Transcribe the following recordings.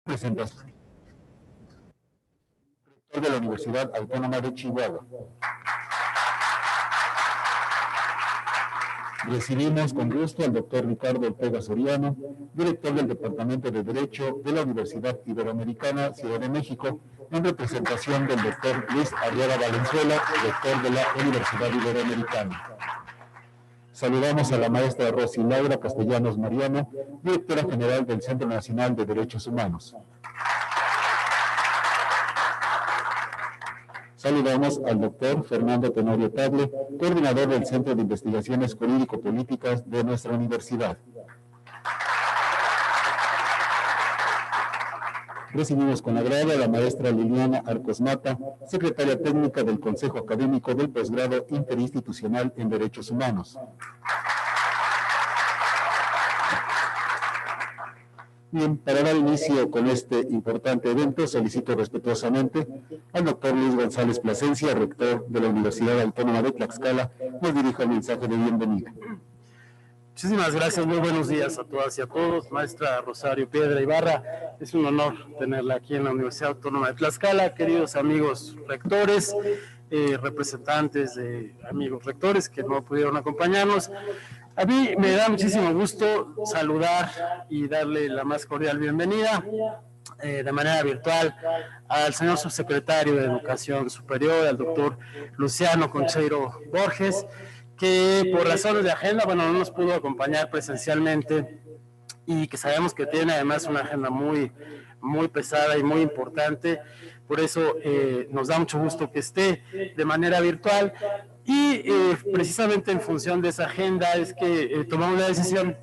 Presentación de la Universidad Autónoma de Chihuahua. Recibimos con gusto al doctor Ricardo Ortega Soriano, director del Departamento de Derecho de la Universidad Iberoamericana Ciudad de México, en representación del doctor Luis Arriaga Valenzuela, rector de la Universidad Iberoamericana. Saludamos a la maestra Rosy Laura Castellanos Mariano, directora general del Centro Nacional de Derechos Humanos. Saludamos al doctor Fernando Tenorio Tagle, coordinador del Centro de Investigaciones Jurídico-Políticas de nuestra universidad. Recibimos con agrado a la maestra Liliana Arcos Mata, secretaria técnica del Consejo Académico del Posgrado Interinstitucional en Derechos Humanos. Bien, para dar inicio con este importante evento, solicito respetuosamente al doctor Luis González Plasencia, rector de la Universidad Autónoma de Tlaxcala, nos dirija el mensaje de bienvenida. Muchísimas gracias, muy buenos días a todas y a todos. Maestra Rosario Piedra Ibarra, es un honor tenerla aquí en la Universidad Autónoma de Tlaxcala. Queridos amigos rectores, representantes de amigos rectores que no pudieron acompañarnos, a mí me da muchísimo gusto saludar y darle la más cordial bienvenida de manera virtual al señor subsecretario de Educación Superior, al doctor Luciano Concheiro Borges, que por razones de agenda, no nos pudo acompañar presencialmente y que sabemos que tiene además una agenda muy pesada y muy importante. Por eso nos da mucho gusto que esté de manera virtual y precisamente en función de esa agenda es que tomamos la decisión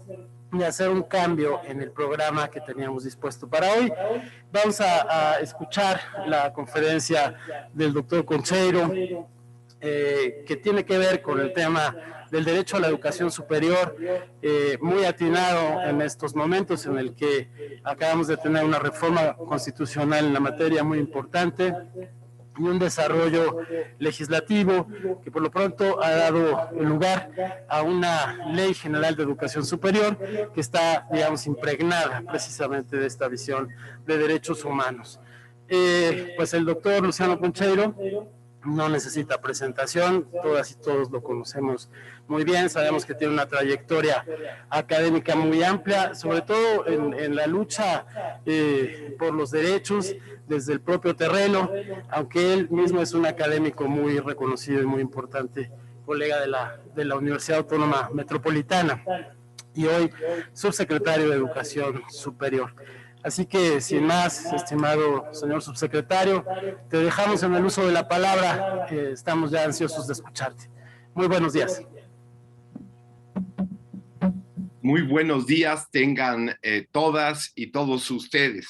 de hacer un cambio en el programa que teníamos dispuesto para hoy. Vamos a escuchar la conferencia del doctor Concheiro, que tiene que ver con el tema del derecho a la educación superior, muy atinado en estos momentos en el que acabamos de tener una reforma constitucional en la materia muy importante y un desarrollo legislativo que por lo pronto ha dado lugar a una ley general de educación superior que está, digamos, impregnada precisamente de esta visión de derechos humanos. Pues el doctor Luciano Concheiro no necesita presentación, todas y todos lo conocemos muy bien, sabemos que tiene una trayectoria académica muy amplia, sobre todo en la lucha por los derechos desde el propio terreno, aunque él mismo es un académico muy reconocido y muy importante, colega de la Universidad Autónoma Metropolitana y hoy subsecretario de Educación Superior. Así que, sin más, estimado señor subsecretario, te dejamos en el uso de la palabra, estamos ya ansiosos de escucharte. Muy buenos días. Muy buenos días tengan todas y todos ustedes.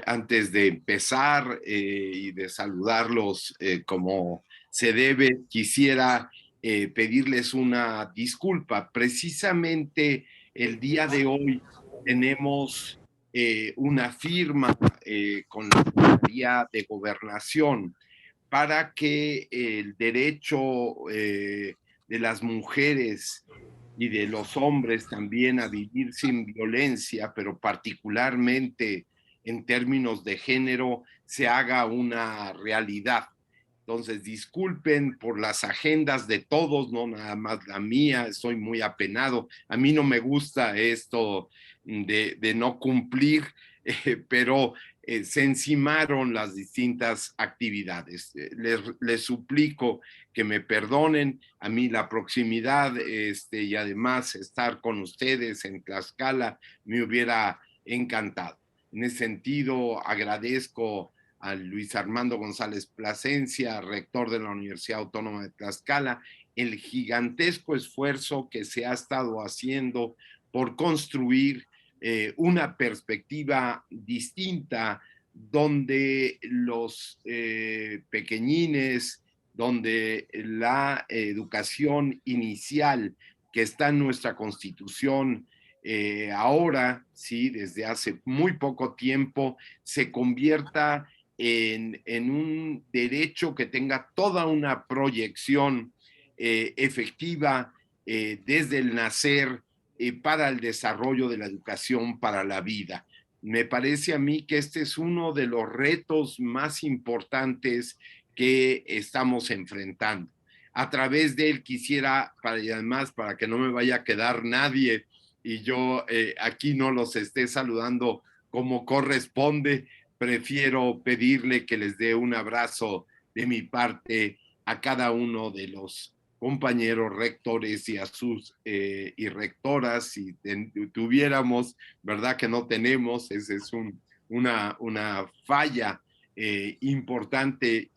Antes de empezar y de saludarlos como se debe, quisiera pedirles una disculpa. Precisamente el día de hoy tenemos una firma con la Secretaría de Gobernación para que el derecho de las mujeres y de los hombres también a vivir sin violencia, pero particularmente en términos de género, se haga una realidad. Entonces, disculpen por las agendas de todos, no nada más la mía, estoy muy apenado. A mí no me gusta esto de no cumplir, pero se encimaron las distintas actividades. Les suplico que me perdonen. A mí la proximidad y además estar con ustedes en Tlaxcala me hubiera encantado. En ese sentido, agradezco a Luis Armando González Plasencia, rector de la Universidad Autónoma de Tlaxcala, el gigantesco esfuerzo que se ha estado haciendo por construir una perspectiva distinta donde los pequeñines, donde la educación inicial que está en nuestra Constitución ahora, sí, desde hace muy poco tiempo, se convierta en un derecho que tenga toda una proyección efectiva desde el nacer para el desarrollo de la educación para la vida. Me parece a mí que este es uno de los retos más importantes que estamos enfrentando. A través de él quisiera, y además para que no me vaya a quedar nadie y yo aquí no los esté saludando como corresponde, prefiero pedirle que les dé un abrazo de mi parte a cada uno de los compañeros rectores y a sus y rectoras, si tuviéramos, ¿verdad? Que no tenemos, esa es una falla importante,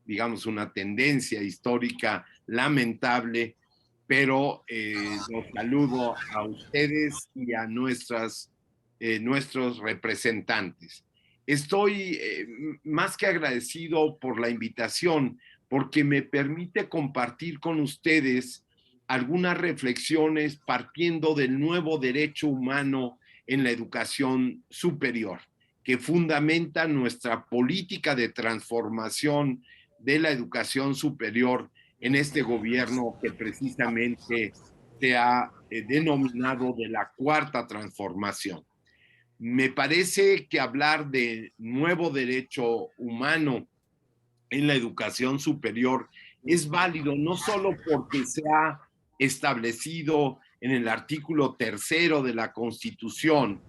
digamos, una tendencia histórica lamentable, pero los saludo a ustedes y a nuestros representantes. Estoy más que agradecido por la invitación, porque me permite compartir con ustedes algunas reflexiones partiendo del nuevo derecho humano en la educación superior, que fundamenta nuestra política de transformación de la educación superior en este gobierno que precisamente se ha denominado de la cuarta transformación. Me parece que hablar de nuevo derecho humano en la educación superior es válido no solo porque se ha establecido en el artículo 3 de la Constitución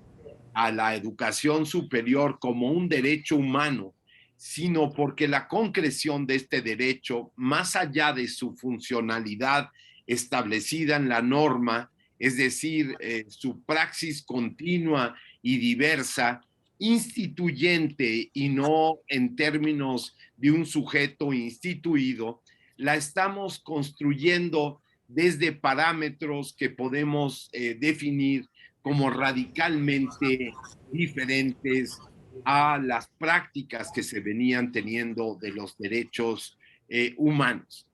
a la educación superior como un derecho humano, sino porque la concreción de este derecho, más allá de su funcionalidad establecida en la norma, es decir, su praxis continua y diversa, instituyente y no en términos de un sujeto instituido, la estamos construyendo desde parámetros que podemos definir como radicalmente diferentes a las prácticas que se venían teniendo de los derechos humanos.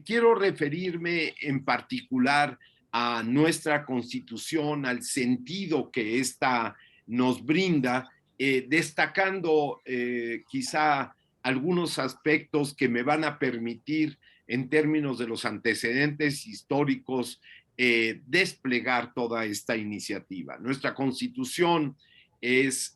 Quiero referirme en particular a nuestra Constitución, al sentido que ésta nos brinda, destacando quizá algunos aspectos que me van a permitir, en términos de los antecedentes históricos, desplegar toda esta iniciativa. Nuestra Constitución es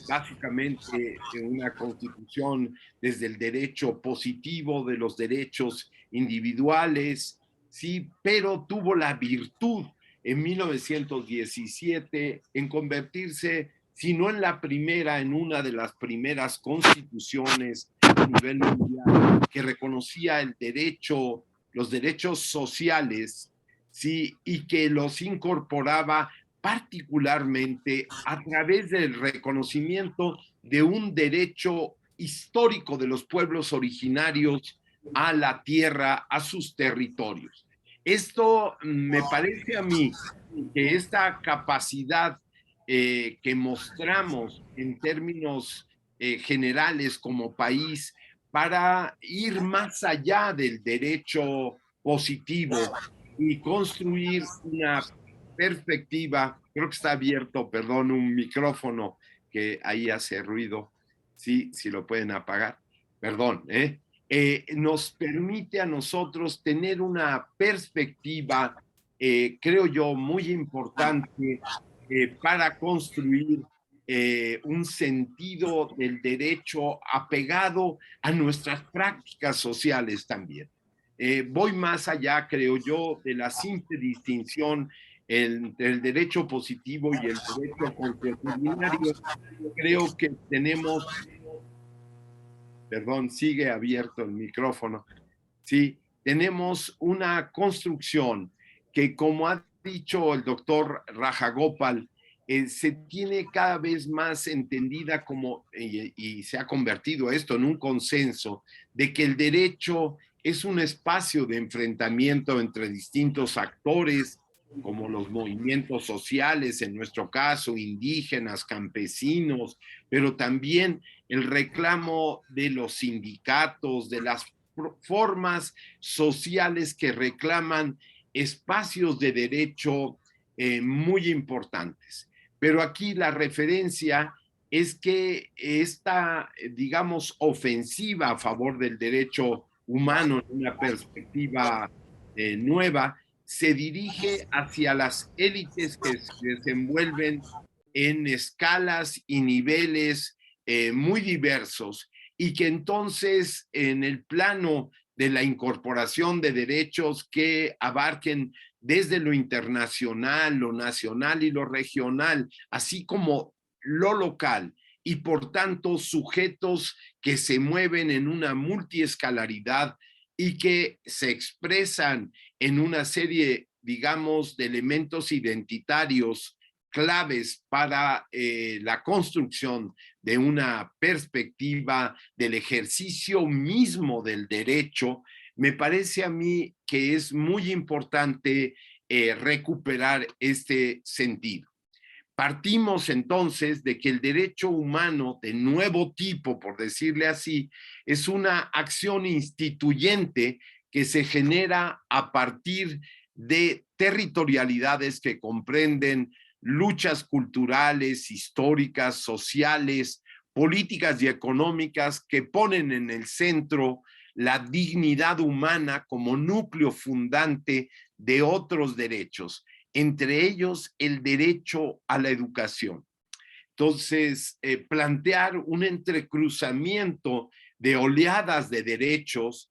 básicamente una constitución desde el derecho positivo de los derechos individuales, sí, pero tuvo la virtud en 1917 en convertirse, si no en la primera, en una de las primeras constituciones a nivel mundial que reconocía el derecho, los derechos sociales, sí, y que los incorporaba particularmente a través del reconocimiento de un derecho histórico de los pueblos originarios a la tierra, a sus territorios. Esto me parece a mí que esta capacidad que mostramos en términos generales como país para ir más allá del derecho positivo y construir una perspectiva, creo que está abierto, perdón, un micrófono que ahí hace ruido, sí, si lo pueden apagar, perdón, nos permite a nosotros tener una perspectiva, creo yo, muy importante para construir un sentido del derecho apegado a nuestras prácticas sociales también. Voy más allá, creo yo, de la simple distinción entre el derecho positivo y el derecho consuetudinario. Creo que tenemos, perdón, sigue abierto el micrófono, sí, tenemos una construcción que, como ha dicho el doctor Rajagopal, se tiene cada vez más entendida como, y se ha convertido esto en un consenso, de que el derecho es un espacio de enfrentamiento entre distintos actores, como los movimientos sociales, en nuestro caso, indígenas, campesinos, pero también el reclamo de los sindicatos, de las formas sociales que reclaman espacios de derecho muy importantes. Pero aquí la referencia es que esta, digamos, ofensiva a favor del derecho humano en una perspectiva nueva, se dirige hacia las élites que se desenvuelven en escalas y niveles muy diversos, y que entonces en el plano de la incorporación de derechos que abarquen desde lo internacional, lo nacional y lo regional, así como lo local, y por tanto sujetos que se mueven en una multiescalaridad y que se expresan en una serie, digamos, de elementos identitarios claves para la construcción de una perspectiva del ejercicio mismo del derecho. Me parece a mí que es muy importante recuperar este sentido. Partimos entonces de que el derecho humano de nuevo tipo, por decirle así, es una acción instituyente que se genera a partir de territorialidades que comprenden luchas culturales, históricas, sociales, políticas y económicas que ponen en el centro la dignidad humana como núcleo fundante de otros derechos, entre ellos el derecho a la educación. Entonces, plantear un entrecruzamiento de oleadas de derechos,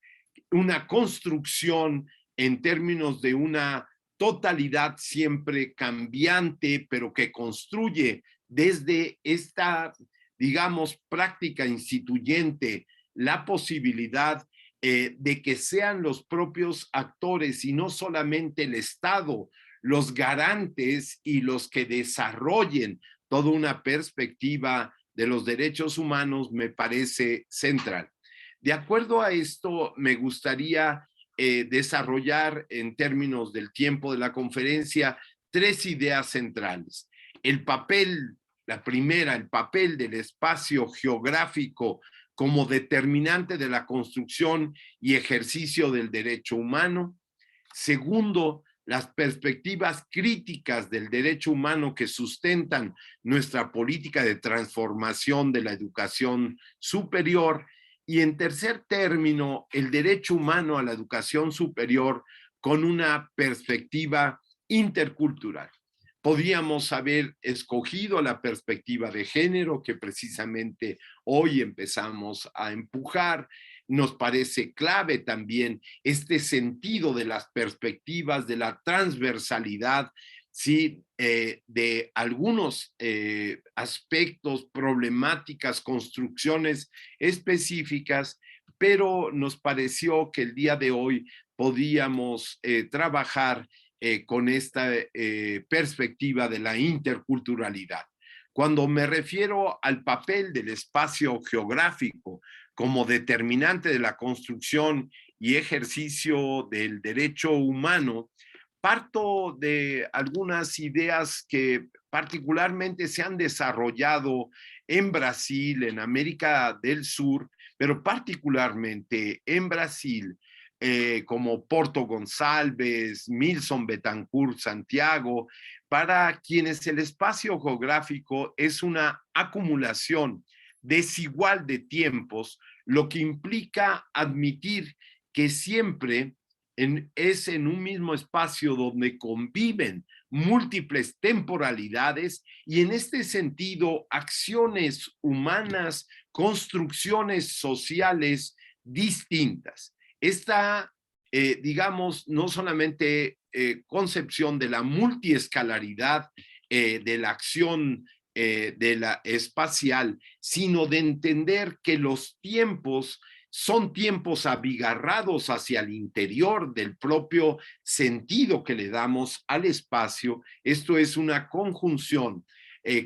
una construcción en términos de una totalidad siempre cambiante, pero que construye desde esta, digamos, práctica instituyente la posibilidad de que sean los propios actores y no solamente el Estado los garantes y los que desarrollen toda una perspectiva de los derechos humanos, me parece central. De acuerdo a esto, me gustaría desarrollar en términos del tiempo de la conferencia 3 ideas centrales. El papel, la primera, el papel del espacio geográfico como determinante de la construcción y ejercicio del derecho humano. Segundo, las perspectivas críticas del derecho humano que sustentan nuestra política de transformación de la educación superior. Y en tercer término, el derecho humano a la educación superior con una perspectiva intercultural. Podríamos haber escogido la perspectiva de género que precisamente hoy empezamos a empujar. Nos parece clave también este sentido de las perspectivas, de la transversalidad, ¿sí? De algunos aspectos, problemáticas, construcciones específicas, pero nos pareció que el día de hoy podíamos trabajar con esta perspectiva de la interculturalidad. Cuando me refiero al papel del espacio geográfico como determinante de la construcción y ejercicio del derecho humano, parto de algunas ideas que particularmente se han desarrollado en Brasil, en América del Sur, pero particularmente en Brasil, como Porto Gonçalves, Milson Betancourt Santiago, para quienes el espacio geográfico es una acumulación desigual de tiempos, lo que implica admitir que siempre es en un mismo espacio donde conviven múltiples temporalidades y en este sentido acciones humanas, construcciones sociales distintas. Esta, digamos, no solamente concepción de la multiescalaridad de la acción de la espacial, sino de entender que los tiempos son tiempos abigarrados hacia el interior del propio sentido que le damos al espacio. Esto es una conjunción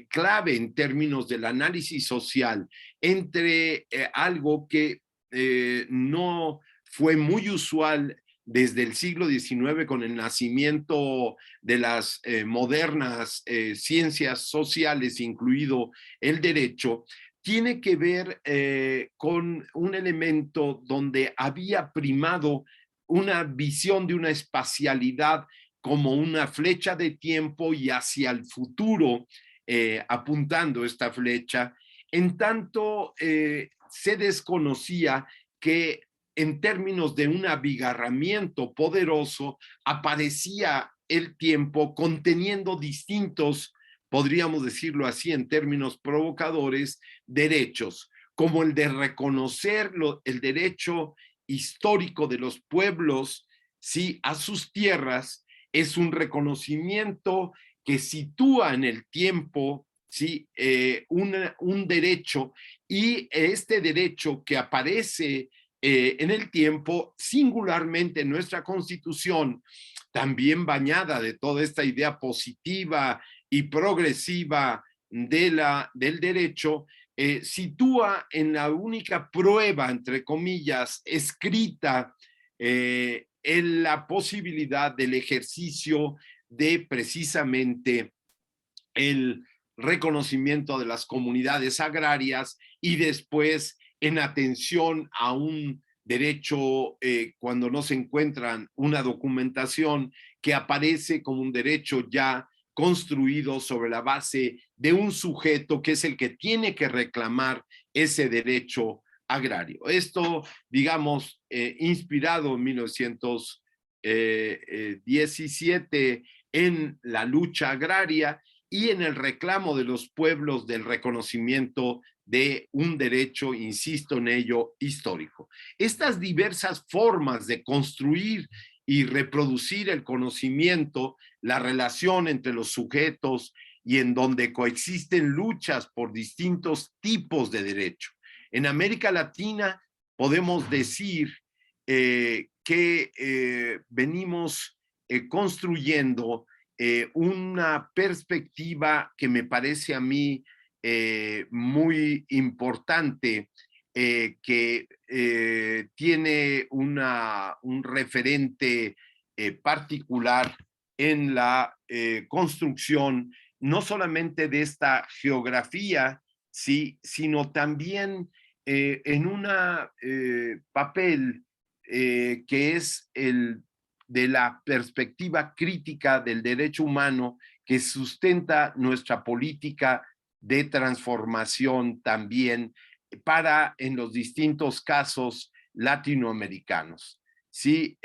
clave en términos del análisis social entre algo que no fue muy usual desde el siglo XIX con el nacimiento de las modernas ciencias sociales, incluido el derecho, tiene que ver con un elemento donde había primado una visión de una espacialidad como una flecha de tiempo y hacia el futuro, apuntando esta flecha, en tanto se desconocía que en términos de un abigarramiento poderoso aparecía el tiempo conteniendo distintos podríamos decirlo así en términos provocadores, derechos, como el de reconocer el derecho histórico de los pueblos, ¿sí?, a sus tierras. Es un reconocimiento que sitúa en el tiempo, ¿sí?, un derecho, y este derecho que aparece en el tiempo, singularmente en nuestra Constitución, también bañada de toda esta idea positiva y progresiva del derecho, sitúa en la única prueba, entre comillas, escrita, en la posibilidad del ejercicio de precisamente el reconocimiento de las comunidades agrarias, y después en atención a un derecho, cuando no se encuentran una documentación, que aparece como un derecho ya construido sobre la base de un sujeto que es el que tiene que reclamar ese derecho agrario. Esto, digamos, inspirado en 1917 en la lucha agraria y en el reclamo de los pueblos del reconocimiento de un derecho, insisto en ello, histórico. Estas diversas formas de construir y reproducir el conocimiento, la relación entre los sujetos, y en donde coexisten luchas por distintos tipos de derecho. En América Latina podemos decir que venimos construyendo una perspectiva que me parece a mí muy importante, que tiene un referente particular en la construcción, no solamente de esta geografía, ¿sí?, sino también en un papel que es el de la perspectiva crítica del derecho humano, que sustenta nuestra política de transformación también para en los distintos casos latinoamericanos. Sí,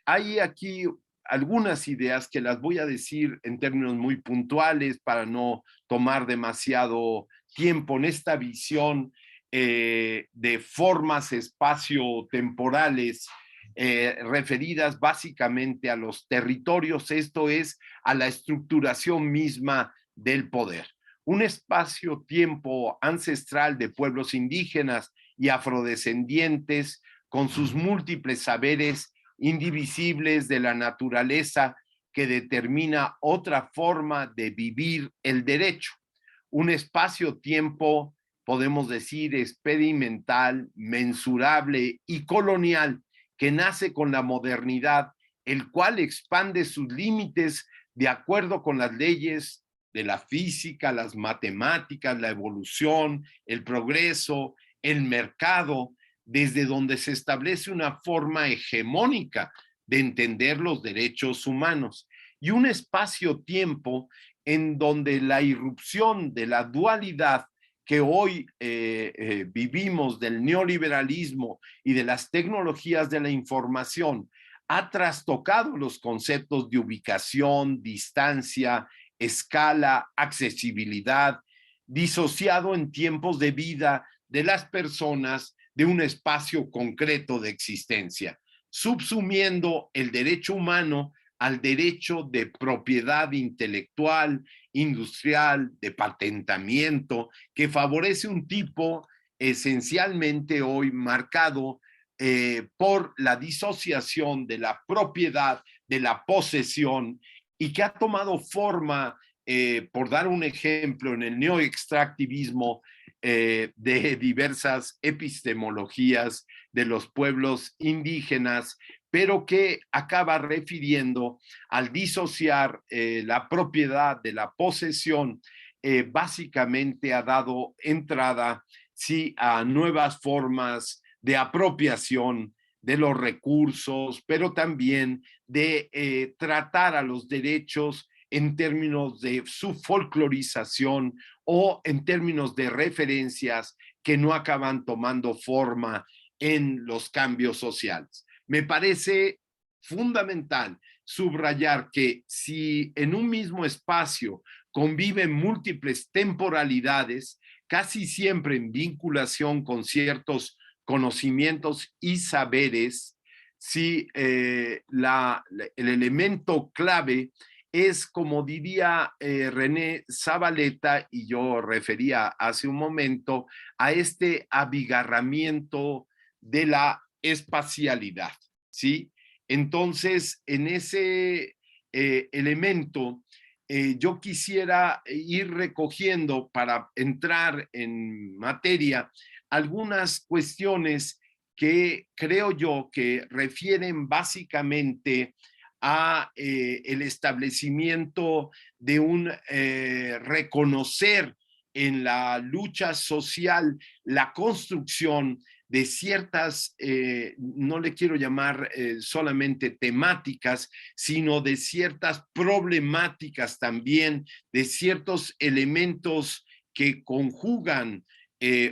hay aquí algunas ideas que las voy a decir en términos muy puntuales para no tomar demasiado tiempo en esta visión de formas espacio-temporales referidas básicamente a los territorios, esto es, a la estructuración misma del poder. Un espacio-tiempo ancestral de pueblos indígenas y afrodescendientes con sus múltiples saberes indivisibles de la naturaleza que determina otra forma de vivir el derecho. Un espacio-tiempo, podemos decir, experimental, mensurable y colonial, que nace con la modernidad, el cual expande sus límites de acuerdo con las leyes de la física, las matemáticas, la evolución, el progreso, el mercado, desde donde se establece una forma hegemónica de entender los derechos humanos, y un espacio-tiempo en donde la irrupción de la dualidad que hoy vivimos, del neoliberalismo y de las tecnologías de la información, ha trastocado los conceptos de ubicación, distancia, escala, accesibilidad, disociado en tiempos de vida de las personas de un espacio concreto de existencia, subsumiendo el derecho humano al derecho de propiedad intelectual, industrial, de patentamiento, que favorece un tipo esencialmente hoy marcado por la disociación de la propiedad, de la posesión, y que ha tomado forma, por dar un ejemplo, en el neoextractivismo de diversas epistemologías de los pueblos indígenas, pero que acaba refiriendo al disociar la propiedad de la posesión, básicamente ha dado entrada, sí, a nuevas formas de apropiación de los recursos, pero también de tratar a los derechos en términos de su folclorización o en términos de referencias que no acaban tomando forma en los cambios sociales. Me parece fundamental subrayar que si en un mismo espacio conviven múltiples temporalidades, casi siempre en vinculación con ciertos conocimientos y saberes, si el elemento clave es, como diría René Zavaleta, y yo refería hace un momento, a este abigarramiento de la espacialidad, ¿sí? Entonces, en ese elemento, yo quisiera ir recogiendo para entrar en materia algunas cuestiones que creo yo que refieren básicamente a el establecimiento de un reconocer en la lucha social la construcción de ciertas, no le quiero llamar solamente temáticas, sino de ciertas problemáticas también, de ciertos elementos que conjugan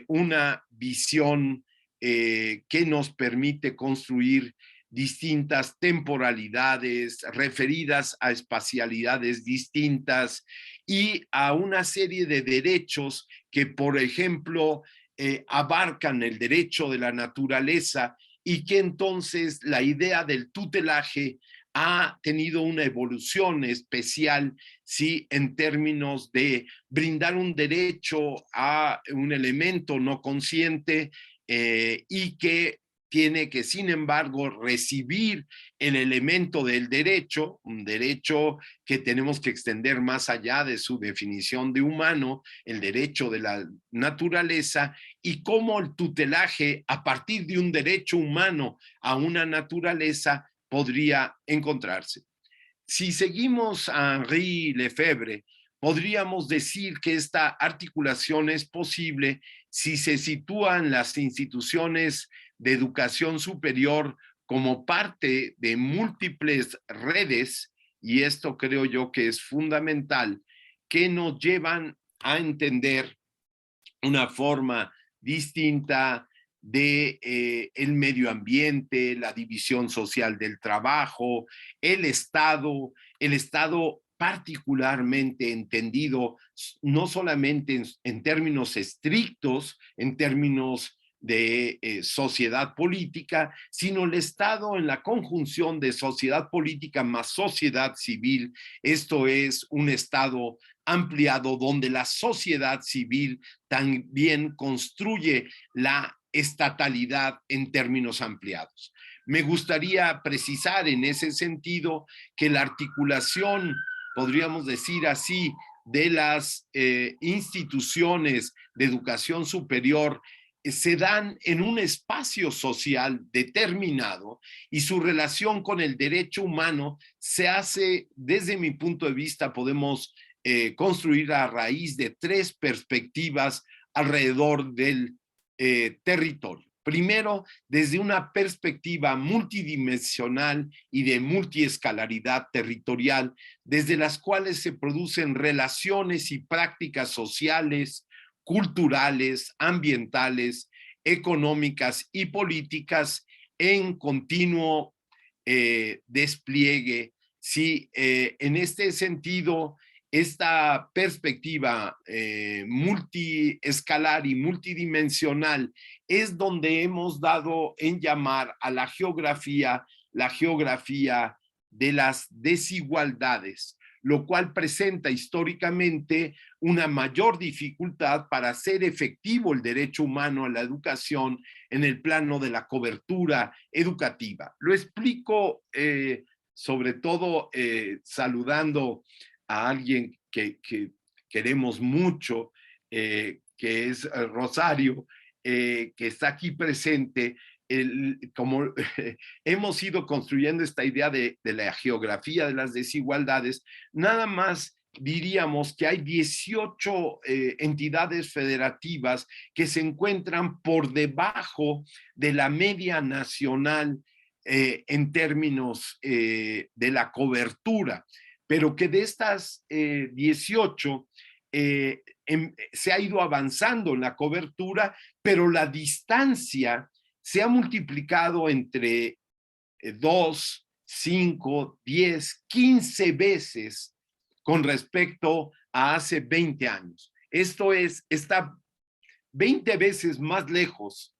una visión que nos permite construir distintas temporalidades referidas a espacialidades distintas y a una serie de derechos que, por ejemplo, abarcan el derecho de la naturaleza y que entonces la idea del tutelaje ha tenido una evolución especial, sí, en términos de brindar un derecho a un elemento no consciente y que tiene que, sin embargo, recibir el elemento del derecho, un derecho que tenemos que extender más allá de su definición de humano, el derecho de la naturaleza, y cómo el tutelaje, a partir de un derecho humano a una naturaleza, podría encontrarse. Si seguimos a Henri Lefebvre, podríamos decir que esta articulación es posible si se sitúan las instituciones de educación superior como parte de múltiples redes, y esto creo yo que es fundamental, que nos llevan a entender una forma distinta de el medio ambiente, la división social del trabajo, el Estado particularmente entendido no solamente en términos estrictos, en términos de sociedad política, sino el Estado en la conjunción de sociedad política más sociedad civil. Esto es un Estado ampliado donde la sociedad civil también construye la estatalidad en términos ampliados. Me gustaría precisar en ese sentido que la articulación, podríamos decir así, de las instituciones de educación superior se dan en un espacio social determinado y su relación con el derecho humano se hace, desde mi punto de vista, podemos construir a raíz de tres perspectivas alrededor del territorio. Primero, desde una perspectiva multidimensional y de multiescalaridad territorial, desde las cuales se producen relaciones y prácticas sociales, culturales, ambientales, económicas y políticas en continuo despliegue. Sí, en este sentido, esta perspectiva multiescalar y multidimensional es donde hemos dado en llamar a la geografía de las desigualdades, lo cual presenta históricamente una mayor dificultad para hacer efectivo el derecho humano a la educación en el plano de la cobertura educativa. Lo explico sobre todo saludando a alguien que queremos mucho, que es Rosario, que está aquí presente. Como hemos ido construyendo esta idea de la geografía de las desigualdades, nada más diríamos que hay 18 entidades federativas que se encuentran por debajo de la media nacional en términos de la cobertura, pero que de estas 18 se ha ido avanzando en la cobertura, pero la distancia se ha multiplicado entre 2, 5, 10, 15 veces con respecto a hace 20 años. Esto es, está 20 veces más lejos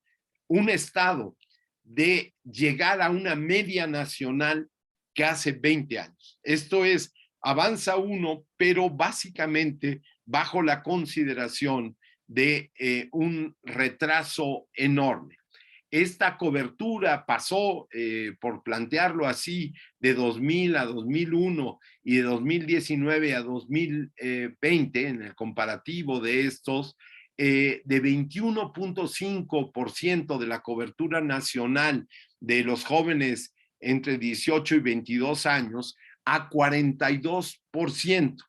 un estado de llegar a una media nacional que hace 20 años. Esto es, avanza uno, pero básicamente bajo la consideración de un retraso enorme. Esta cobertura pasó, por plantearlo así, de 2000 a 2001 y de 2019 a 2020, en el comparativo de estos, de 21.5% de la cobertura nacional de los jóvenes entre 18 y 22 años a 42%.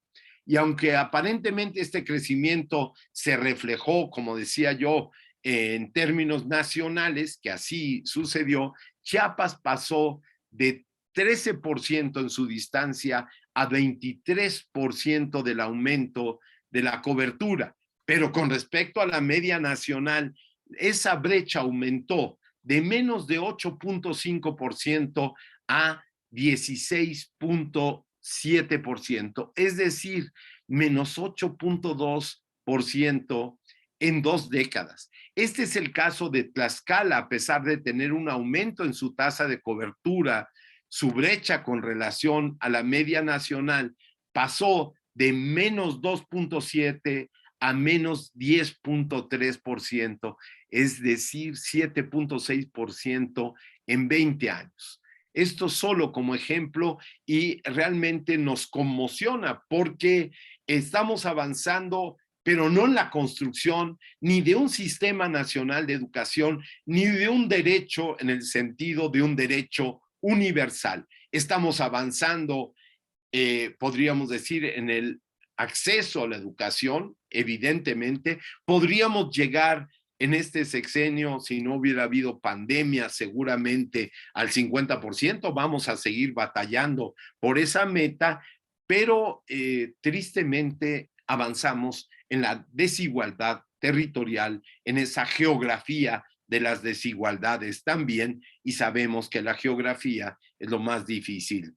Y aunque aparentemente este crecimiento se reflejó, como decía yo, en términos nacionales, que así sucedió, Chiapas pasó de 13% en su distancia a 23% del aumento de la cobertura. Pero con respecto a la media nacional, esa brecha aumentó de menos de 8.5% a 16.7%, es decir, menos 8.2% en 2 décadas. Este es el caso de Tlaxcala, a pesar de tener un aumento en su tasa de cobertura, su brecha con relación a la media nacional pasó de menos 2.7 a menos 10.3%, es decir, 7.6% en 20 años. Esto solo como ejemplo, y realmente nos conmociona porque estamos avanzando, pero no en la construcción ni de un sistema nacional de educación, ni de un derecho en el sentido de un derecho universal. Estamos avanzando, podríamos decir, en el acceso a la educación, evidentemente. Podríamos llegar en este sexenio, si no hubiera habido pandemia, seguramente al 50%. Vamos a seguir batallando por esa meta, pero tristemente avanzamos en la desigualdad territorial, en esa geografía de las desigualdades también, y sabemos que la geografía es lo más difícil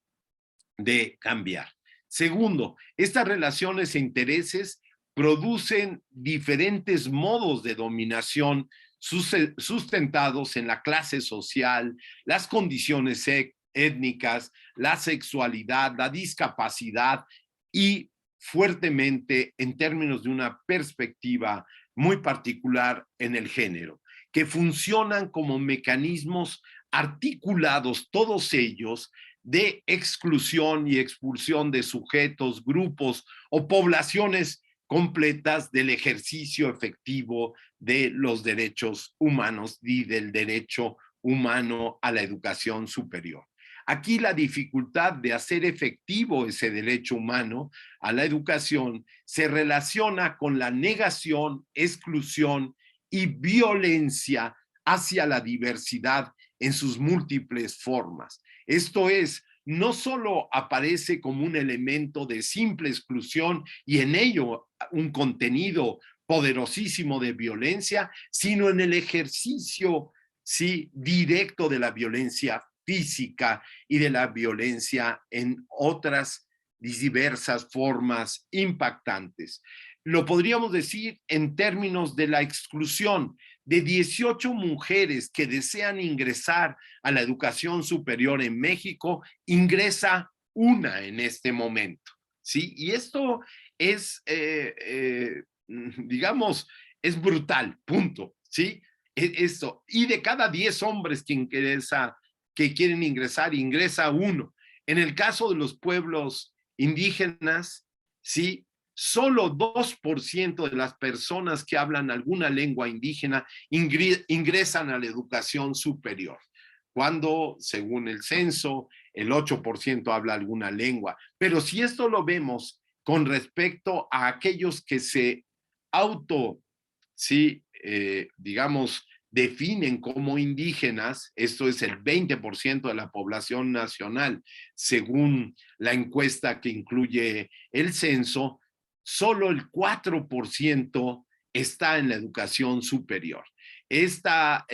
de cambiar. Segundo, estas relaciones e intereses producen diferentes modos de dominación sustentados en la clase social, las condiciones étnicas, la sexualidad, la discapacidad y fuertemente en términos de una perspectiva muy particular en el género, que funcionan como mecanismos articulados, todos ellos, de exclusión y expulsión de sujetos, grupos o poblaciones completas del ejercicio efectivo de los derechos humanos y del derecho humano a la educación superior. Aquí la dificultad de hacer efectivo ese derecho humano a la educación se relaciona con la negación, exclusión y violencia hacia la diversidad en sus múltiples formas. Esto es, no solo aparece como un elemento de simple exclusión y en ello un contenido poderosísimo de violencia, sino en el ejercicio, sí, directo de la violencia física y de la violencia en otras diversas formas impactantes. Lo podríamos decir en términos de la exclusión. De 18 mujeres que desean ingresar a la educación superior en México, ingresa una en este momento, ¿sí? Y esto es, digamos, es brutal, punto, ¿sí? Esto. Y de cada 10 hombres que quieren ingresar, ingresa uno. En el caso de los pueblos indígenas, ¿sí? Solo 2% de las personas que hablan alguna lengua indígena ingresan a la educación superior, cuando, según el censo, el 8% habla alguna lengua. Pero si esto lo vemos con respecto a aquellos que se sí, digamos, definen como indígenas, esto es el 20% de la población nacional, según la encuesta que incluye el censo, solo el 4% está en la educación superior. esta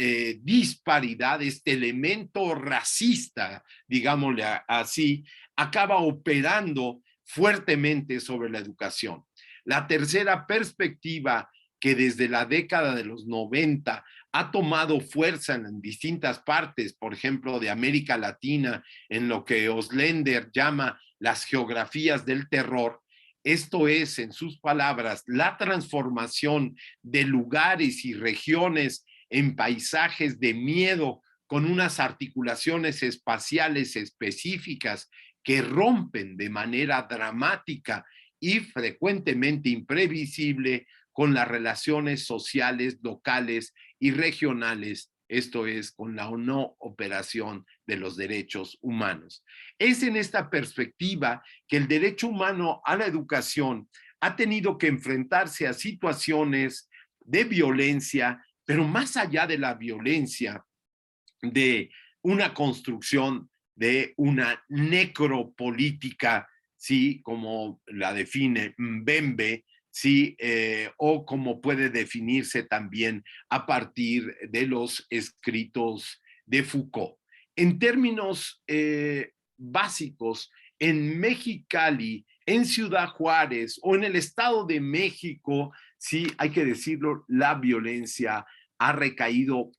disparidad, este elemento racista, digámosle así, acaba operando fuertemente sobre la educación. La tercera perspectiva, que desde la década de los 90 ha tomado fuerza en distintas partes, por ejemplo, de América Latina, en lo que Oslender llama las geografías del terror. Esto es, en sus palabras, la transformación de lugares y regiones en paisajes de miedo con unas articulaciones espaciales específicas que rompen de manera dramática y frecuentemente imprevisible con las relaciones sociales, locales y regionales, esto es, con la no operación de los derechos humanos. Es en esta perspectiva que el derecho humano a la educación ha tenido que enfrentarse a situaciones de violencia, pero más allá de la violencia, de una construcción de una necropolítica, ¿sí? Como la define Mbembe, ¿sí? O como puede definirse también a partir de los escritos de Foucault. En términos básicos, en Mexicali, en Ciudad Juárez o en el Estado de México, sí, hay que decirlo, la violencia ha recaído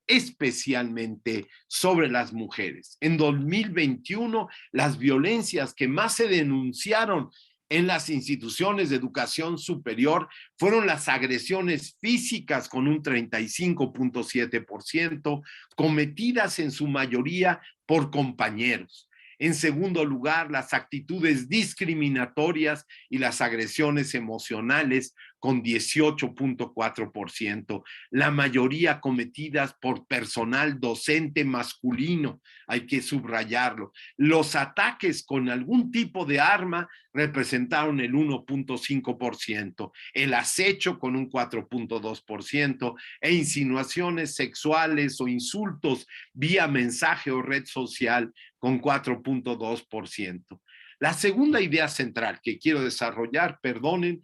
especialmente sobre las mujeres. En 2021, las violencias que más se denunciaron en las instituciones de educación superior fueron las agresiones físicas con un 35.7%, cometidas en su mayoría por compañeros. En segundo lugar, las actitudes discriminatorias y las agresiones emocionales con 18.4%, la mayoría cometidas por personal docente masculino, hay que subrayarlo. Los ataques con algún tipo de arma representaron el 1.5%, el acecho con un 4.2% e insinuaciones sexuales o insultos vía mensaje o red social con 4.2%. La segunda idea central que quiero desarrollar, perdonen,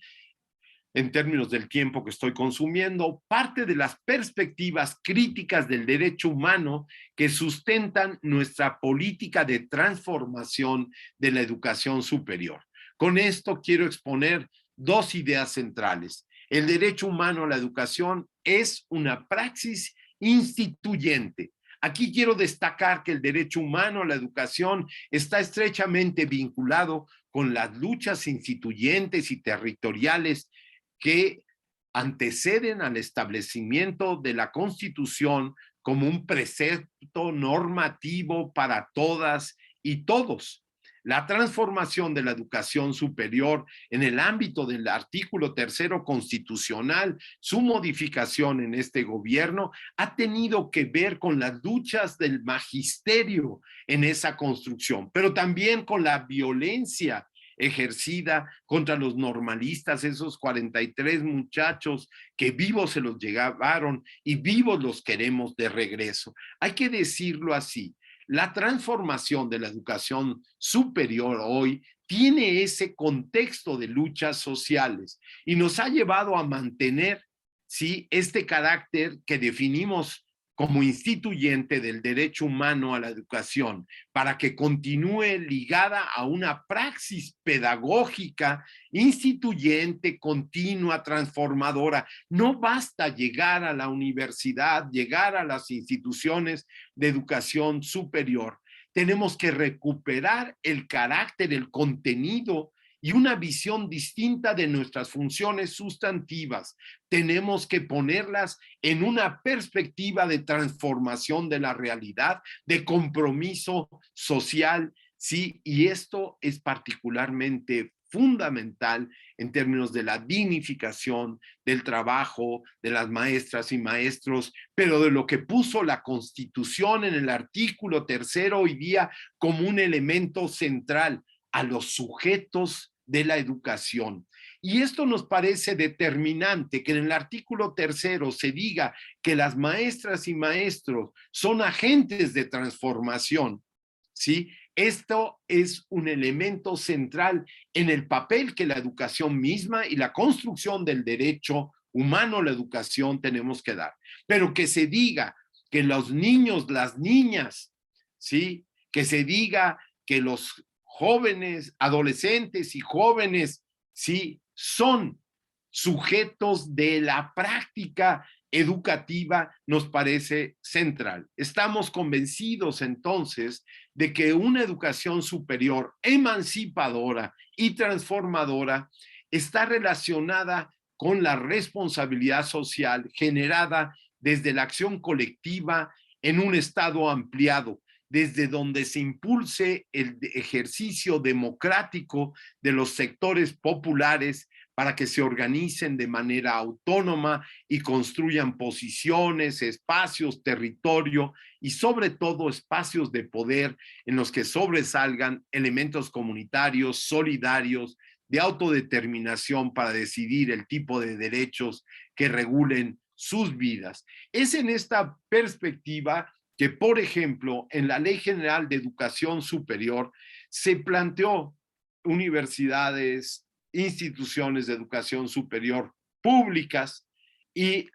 en términos del tiempo que estoy consumiendo, parte de las perspectivas críticas del derecho humano que sustentan nuestra política de transformación de la educación superior. Con esto quiero exponer dos ideas centrales. El derecho humano a la educación es una praxis instituyente. Aquí quiero destacar que el derecho humano a la educación está estrechamente vinculado con las luchas instituyentes y territoriales que anteceden al establecimiento de la Constitución como un precepto normativo para todas y todos. La transformación de la educación superior en el ámbito del artículo 3º constitucional, su modificación en este gobierno, ha tenido que ver con las luchas del magisterio en esa construcción, pero también con la violencia ejercida contra los normalistas, esos 43 muchachos que vivos se los llevaron y vivos los queremos de regreso. Hay que decirlo así. La transformación de la educación superior hoy tiene ese contexto de luchas sociales y nos ha llevado a mantener, ¿sí?, este carácter que definimos como instituyente del derecho humano a la educación, para que continúe ligada a una praxis pedagógica, instituyente, continua, transformadora. No basta llegar a la universidad, llegar a las instituciones de educación superior. Tenemos que recuperar el carácter, el contenido y una visión distinta de nuestras funciones sustantivas. Tenemos que ponerlas en una perspectiva de transformación de la realidad, de compromiso social, ¿sí? Y esto es particularmente fundamental en términos de la dignificación del trabajo de las maestras y maestros, pero de lo que puso la Constitución en el artículo 3º hoy día como un elemento central, a los sujetos de la educación. Y esto nos parece determinante, que en el artículo 3º se diga que las maestras y maestros son agentes de transformación, ¿sí? Esto es un elemento central en el papel que la educación misma y la construcción del derecho humano la educación tenemos que dar. Pero que se diga que los niños, las niñas, ¿sí? Que se diga que los jóvenes, adolescentes y jóvenes, ¿sí? Son sujetos de la práctica educativa, nos parece central. Estamos convencidos entonces de que una educación superior, emancipadora y transformadora está relacionada con la responsabilidad social generada desde la acción colectiva en un estado ampliado, desde donde se impulse el ejercicio democrático de los sectores populares para que se organicen de manera autónoma y construyan posiciones, espacios, territorio y sobre todo espacios de poder en los que sobresalgan elementos comunitarios, solidarios, de autodeterminación para decidir el tipo de derechos que regulen sus vidas. Es en esta perspectiva que, por ejemplo, en la Ley General de Educación Superior se planteó universidades, instituciones de educación superior públicas y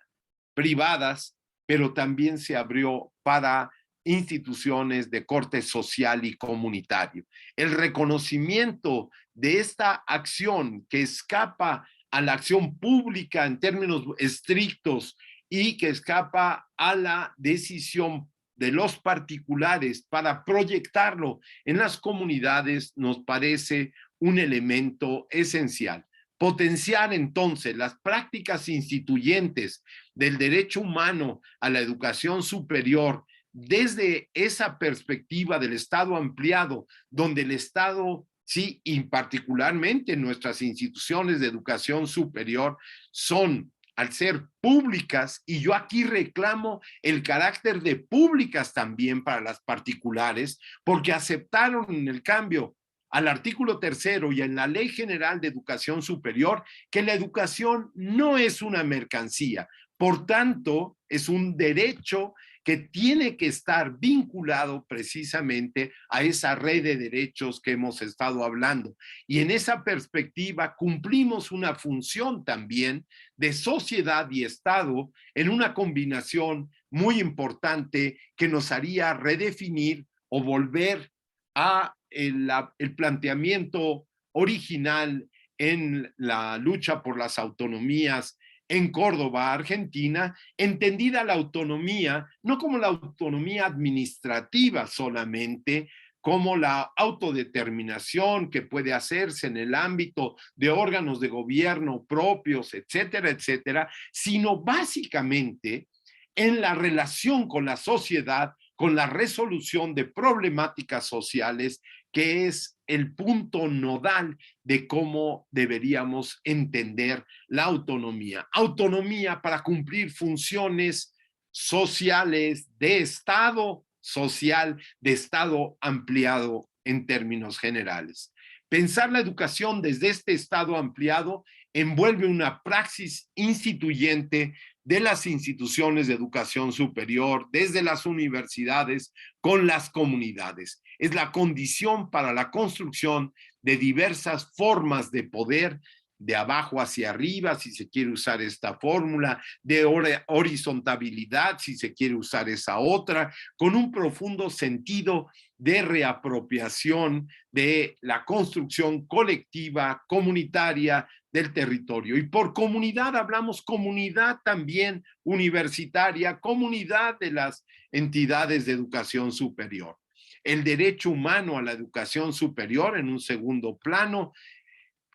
privadas, pero también se abrió para instituciones de corte social y comunitario. El reconocimiento de esta acción que escapa a la acción pública en términos estrictos y que escapa a la decisión de los particulares para proyectarlo en las comunidades nos parece un elemento esencial. Potenciar entonces las prácticas instituyentes del derecho humano a la educación superior desde esa perspectiva del Estado ampliado, donde el Estado, sí, y particularmente nuestras instituciones de educación superior son, al ser públicas, y yo aquí reclamo el carácter de públicas también para las particulares, porque aceptaron en el cambio al artículo 3º y en la Ley General de Educación Superior que la educación no es una mercancía, por tanto, es un derecho que tiene que estar vinculado precisamente a esa red de derechos que hemos estado hablando. Y en esa perspectiva cumplimos una función también de sociedad y Estado en una combinación muy importante que nos haría redefinir o volver a el planteamiento original en la lucha por las autonomías en Córdoba, Argentina, entendida la autonomía no como la autonomía administrativa solamente, como la autodeterminación que puede hacerse en el ámbito de órganos de gobierno propios, etcétera, etcétera, sino básicamente en la relación con la sociedad, con la resolución de problemáticas sociales, que es el punto nodal de cómo deberíamos entender la autonomía. Autonomía para cumplir funciones sociales de Estado social, de Estado ampliado en términos generales. Pensar la educación desde este Estado ampliado envuelve una praxis instituyente de las instituciones de educación superior, desde las universidades, con las comunidades. Es la condición para la construcción de diversas formas de poder, de abajo hacia arriba, si se quiere usar esta fórmula, de horizontabilidad, si se quiere usar esa otra, con un profundo sentido de reapropiación de la construcción colectiva, comunitaria del territorio. Y por comunidad hablamos comunidad también universitaria, comunidad de las entidades de educación superior. El derecho humano a la educación superior, en un segundo plano,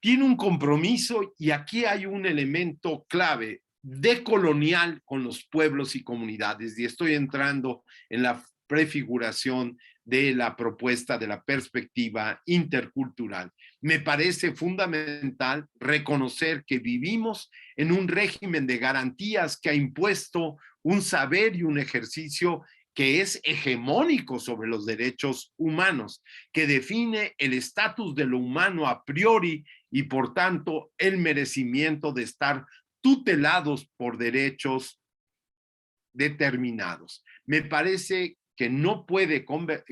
tiene un compromiso, y aquí hay un elemento clave, decolonial con los pueblos y comunidades, y estoy entrando en la prefiguración de la propuesta de la perspectiva intercultural. Me parece fundamental reconocer que vivimos en un régimen de garantías que ha impuesto un saber y un ejercicio que es hegemónico sobre los derechos humanos, que define el estatus de lo humano a priori y por tanto el merecimiento de estar tutelados por derechos determinados. Me parece que no puede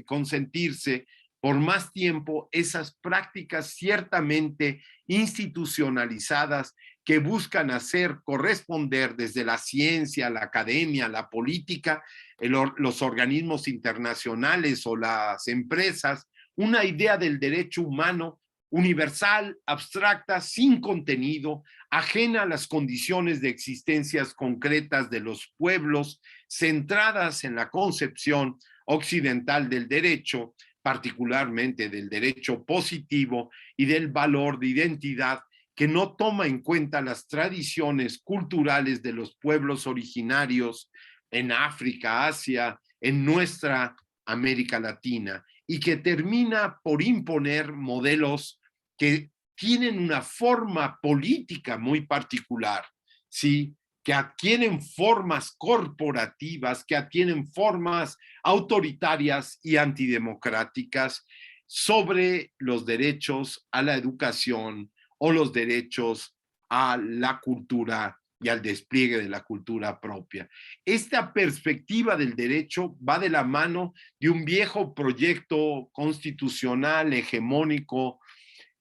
consentirse por más tiempo esas prácticas ciertamente institucionalizadas que buscan hacer corresponder desde la ciencia, la academia, la política, los organismos internacionales o las empresas, una idea del derecho humano universal, abstracta, sin contenido, ajena a las condiciones de existencias concretas de los pueblos, centradas en la concepción occidental del derecho, particularmente del derecho positivo y del valor de identidad, que no toma en cuenta las tradiciones culturales de los pueblos originarios en África, Asia, en nuestra América Latina, y que termina por imponer modelos que tienen una forma política muy particular, ¿sí? Que adquieren formas corporativas, que adquieren formas autoritarias y antidemocráticas sobre los derechos a la educación o los derechos a la cultura y al despliegue de la cultura propia. Esta perspectiva del derecho va de la mano de un viejo proyecto constitucional hegemónico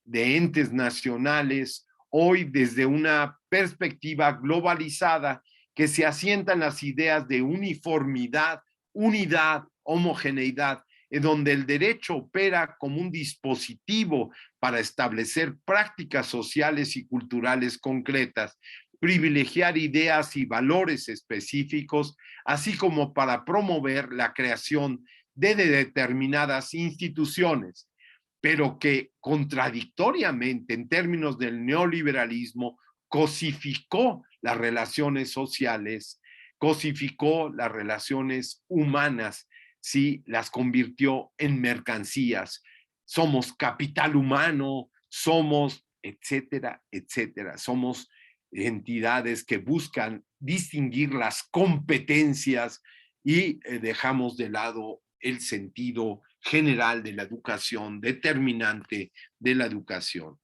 de entes nacionales, hoy desde una perspectiva globalizada que se asienta en las ideas de uniformidad, unidad, homogeneidad, en donde el derecho opera como un dispositivo para establecer prácticas sociales y culturales concretas, privilegiar ideas y valores específicos, así como para promover la creación de determinadas instituciones, pero que contradictoriamente en términos del neoliberalismo cosificó las relaciones sociales, cosificó las relaciones humanas, ¿sí? Las convirtió en mercancías. Somos capital humano, somos, etcétera, etcétera. Somos entidades que buscan distinguir las competencias y dejamos de lado el sentido general de la educación, determinante de la educación.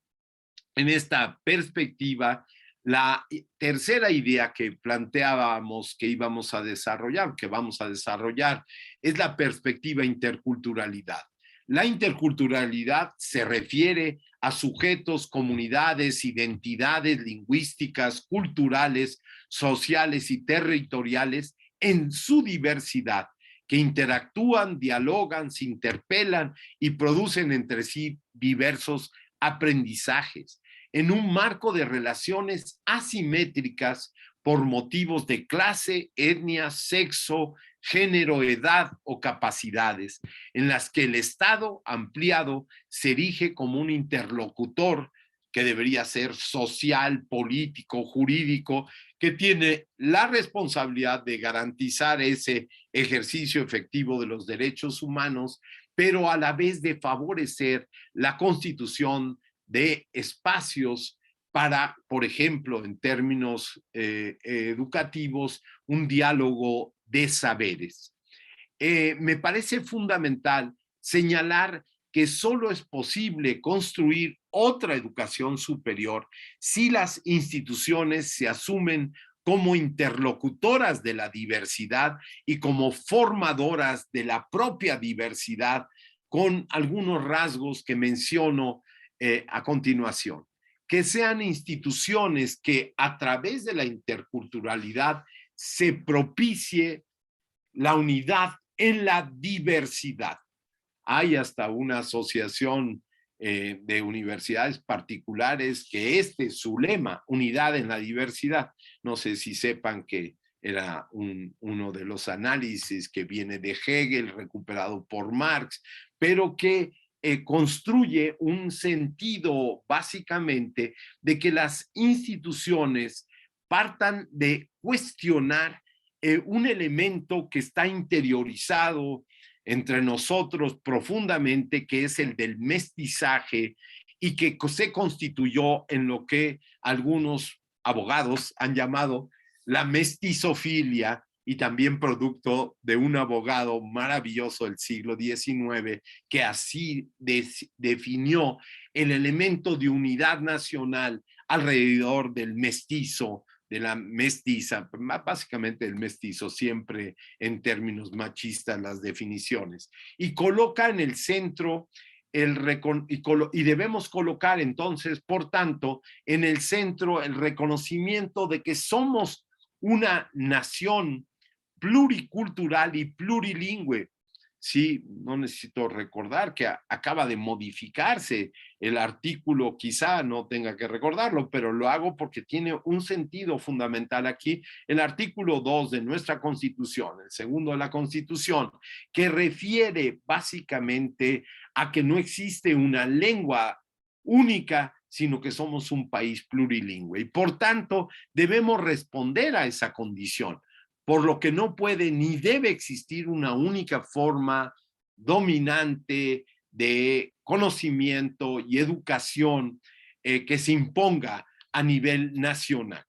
En esta perspectiva, la tercera idea que planteábamos que íbamos a desarrollar, que vamos a desarrollar, es la perspectiva interculturalidad. La interculturalidad se refiere a sujetos, comunidades, identidades lingüísticas, culturales, sociales y territoriales en su diversidad, que interactúan, dialogan, se interpelan y producen entre sí diversos aprendizajes en un marco de relaciones asimétricas por motivos de clase, etnia, sexo, género, edad o capacidades, en las que el Estado ampliado se erige como un interlocutor que debería ser social, político, jurídico, que tiene la responsabilidad de garantizar ese ejercicio efectivo de los derechos humanos, pero a la vez de favorecer la constitución de espacios para, por ejemplo, en términos educativos, un diálogo de saberes. Me parece fundamental señalar que solo es posible construir otra educación superior si las instituciones se asumen como interlocutoras de la diversidad y como formadoras de la propia diversidad, con algunos rasgos que menciono a continuación. Que sean instituciones que a través de la interculturalidad se propicie la unidad en la diversidad. Hay hasta una asociación de universidades particulares que es su lema, unidad en la diversidad. No sé si sepan que era uno de los análisis que viene de Hegel, recuperado por Marx, pero que construye un sentido básicamente de que las instituciones partan de cuestionar un elemento que está interiorizado entre nosotros profundamente, que es el del mestizaje y que se constituyó en lo que algunos abogados han llamado la mestizofilia, y también producto de un abogado maravilloso del siglo XIX que así definió el elemento de unidad nacional alrededor del mestizo, de la mestiza, básicamente el mestizo, siempre en términos machistas las definiciones, y coloca en el centro y debemos colocar entonces, por tanto, en el centro el reconocimiento de que somos una nación pluricultural y plurilingüe. Sí, no necesito recordar que acaba de modificarse el artículo, quizá no tenga que recordarlo, pero lo hago porque tiene un sentido fundamental aquí, el artículo 2 de nuestra Constitución, el segundo de la Constitución, que refiere básicamente a que no existe una lengua única, sino que somos un país plurilingüe. Y por tanto, debemos responder a esa condición, por lo que no puede ni debe existir una única forma dominante de conocimiento y educación que se imponga a nivel nacional.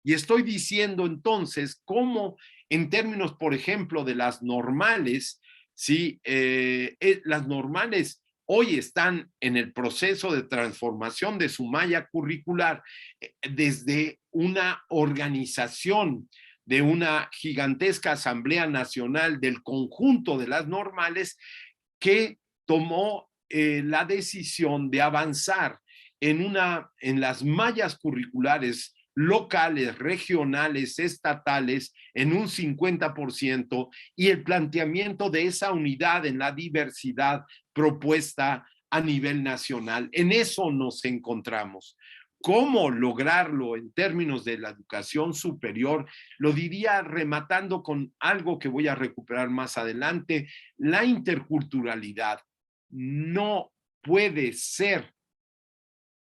Y estoy diciendo entonces cómo en términos, por ejemplo, de las normales, ¿sí? Las normales hoy están en el proceso de transformación de su malla curricular desde una organización de una gigantesca Asamblea Nacional del conjunto de las normales que tomó la decisión de avanzar en las mallas curriculares locales, regionales, estatales, en un 50%, y el planteamiento de esa unidad en la diversidad propuesta a nivel nacional. En eso nos encontramos. ¿Cómo lograrlo en términos de la educación superior? Lo diría rematando con algo que voy a recuperar más adelante, la interculturalidad. No puede ser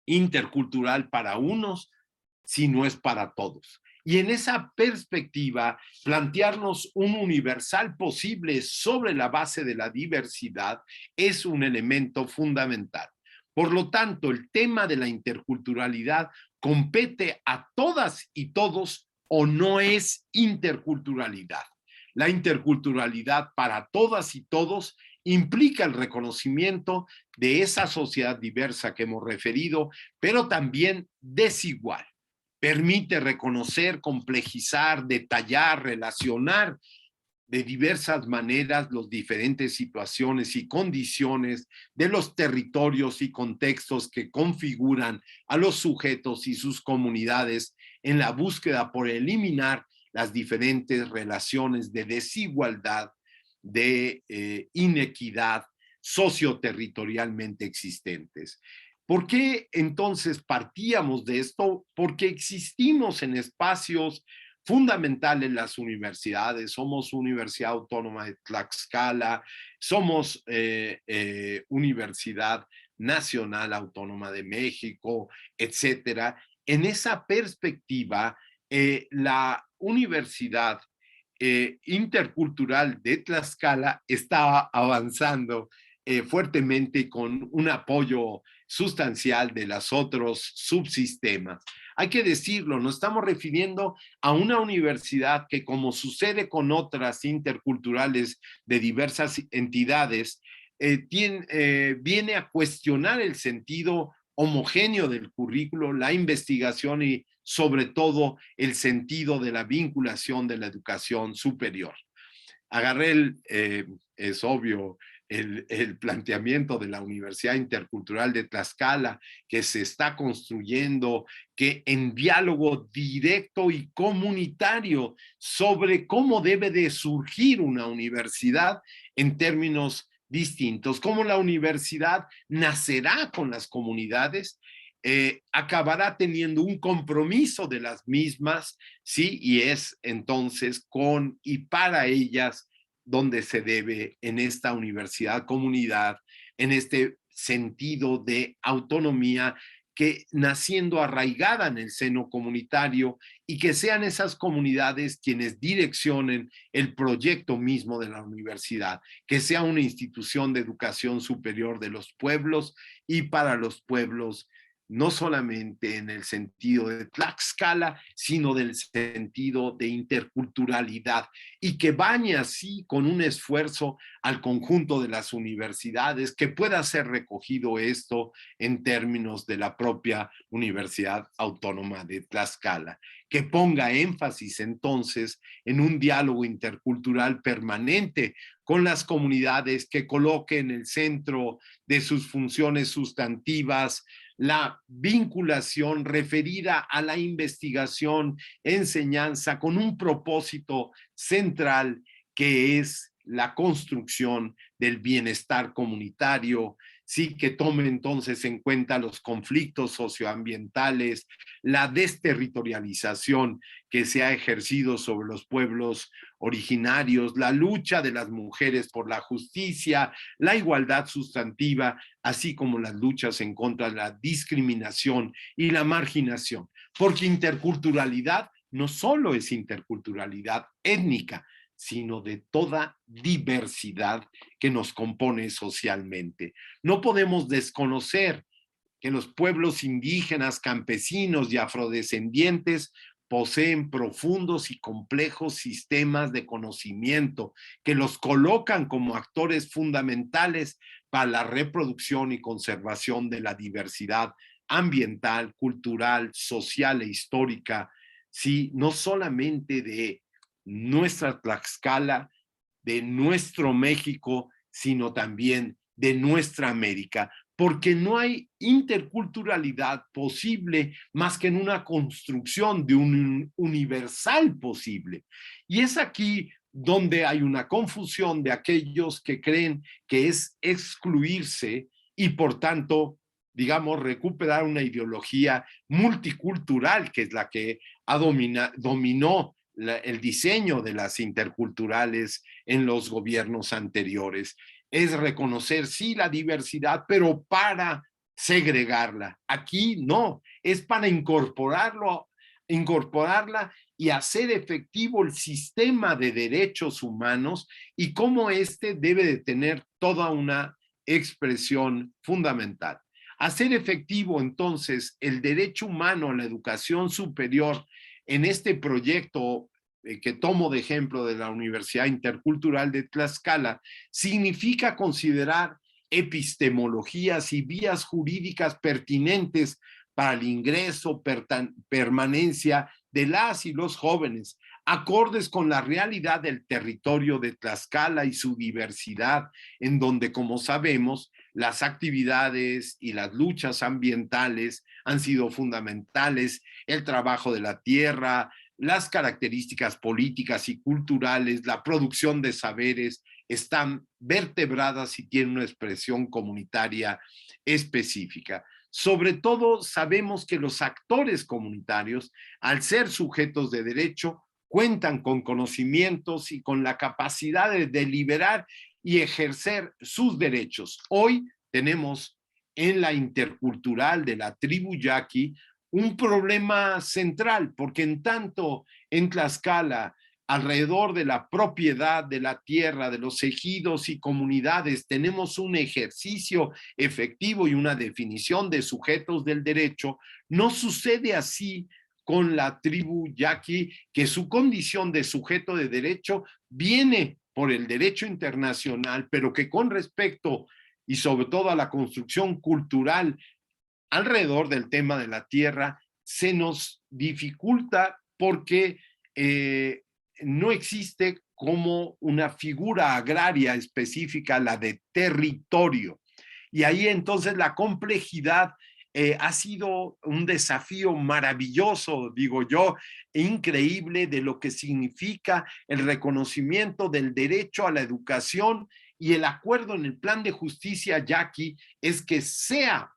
intercultural para unos si no es para todos. Y en esa perspectiva, plantearnos un universal posible sobre la base de la diversidad es un elemento fundamental. Por lo tanto, el tema de la interculturalidad compete a todas y todos o no es interculturalidad. La interculturalidad para todas y todos implica el reconocimiento de esa sociedad diversa que hemos referido, pero también desigual. Permite reconocer, complejizar, detallar, relacionar de diversas maneras las diferentes situaciones y condiciones de los territorios y contextos que configuran a los sujetos y sus comunidades en la búsqueda por eliminar las diferentes relaciones de desigualdad, de inequidad socioterritorialmente existentes. ¿Por qué entonces partíamos de esto? Porque existimos en espacios fundamentales las universidades, somos Universidad Autónoma de Tlaxcala, somos Universidad Nacional Autónoma de México, etcétera. En esa perspectiva, la Universidad Intercultural de Tlaxcala está avanzando fuertemente con un apoyo sustancial de los otros subsistemas. Hay que decirlo, nos estamos refiriendo a una universidad que, como sucede con otras interculturales de diversas entidades, viene a cuestionar el sentido homogéneo del currículo, la investigación y sobre todo el sentido de la vinculación de la educación superior. Agarré es obvio, el planteamiento de la Universidad Intercultural de Tlaxcala, que se está construyendo, que en diálogo directo y comunitario sobre cómo debe de surgir una universidad en términos distintos, cómo la universidad nacerá con las comunidades, acabará teniendo un compromiso de las mismas, ¿sí? Y es entonces con y para ellas donde se debe en esta universidad comunidad, en este sentido de autonomía que naciendo arraigada en el seno comunitario y que sean esas comunidades quienes direccionen el proyecto mismo de la universidad, que sea una institución de educación superior de los pueblos y para los pueblos no solamente en el sentido de Tlaxcala, sino del sentido de interculturalidad, y que bañe así con un esfuerzo al conjunto de las universidades, que pueda ser recogido esto en términos de la propia Universidad Autónoma de Tlaxcala, que ponga énfasis entonces en un diálogo intercultural permanente con las comunidades, que coloque en el centro de sus funciones sustantivas la vinculación referida a la investigación, enseñanza, con un propósito central que es la construcción del bienestar comunitario, sí, que tome entonces en cuenta los conflictos socioambientales, la desterritorialización que se ha ejercido sobre los pueblos originarios, la lucha de las mujeres por la justicia, la igualdad sustantiva, así como las luchas en contra de la discriminación y la marginación. Porque interculturalidad no solo es interculturalidad étnica, sino de toda diversidad que nos compone socialmente. No podemos desconocer que los pueblos indígenas, campesinos y afrodescendientes poseen profundos y complejos sistemas de conocimiento que los colocan como actores fundamentales para la reproducción y conservación de la diversidad ambiental, cultural, social e histórica, sí, no solamente de nuestra Tlaxcala, de nuestro México, sino también de nuestra América, porque no hay interculturalidad posible más que en una construcción de un universal posible. Y es aquí donde hay una confusión de aquellos que creen que es excluirse y por tanto, digamos, recuperar una ideología multicultural, que es la que dominó el diseño de las interculturales en los gobiernos anteriores. Es reconocer, sí, la diversidad, pero para segregarla. Aquí no, es para incorporarla y hacer efectivo el sistema de derechos humanos y cómo éste debe de tener toda una expresión fundamental. Hacer efectivo entonces el derecho humano a la educación superior en este proyecto que tomo de ejemplo de la Universidad Intercultural de Tlaxcala, significa considerar epistemologías y vías jurídicas pertinentes para el ingreso, permanencia de las y los jóvenes, acordes con la realidad del territorio de Tlaxcala y su diversidad, en donde, como sabemos, las actividades y las luchas ambientales han sido fundamentales, el trabajo de la tierra, las características políticas y culturales, la producción de saberes, están vertebradas y tienen una expresión comunitaria específica. Sobre todo, sabemos que los actores comunitarios, al ser sujetos de derecho, cuentan con conocimientos y con la capacidad de deliberar y ejercer sus derechos. Hoy tenemos en la intercultural de la tribu yaqui un problema central, porque en tanto en Tlaxcala, alrededor de la propiedad de la tierra, de los ejidos y comunidades, tenemos un ejercicio efectivo y una definición de sujetos del derecho, no sucede así con la tribu yaqui, que su condición de sujeto de derecho viene por el derecho internacional, pero que con respecto y sobre todo a la construcción cultural alrededor del tema de la tierra, se nos dificulta porque no existe como una figura agraria específica, la de territorio. Y ahí entonces la complejidad ha sido un desafío maravilloso, digo yo, increíble de lo que significa el reconocimiento del derecho a la educación, y el acuerdo en el plan de justicia yaqui es que sea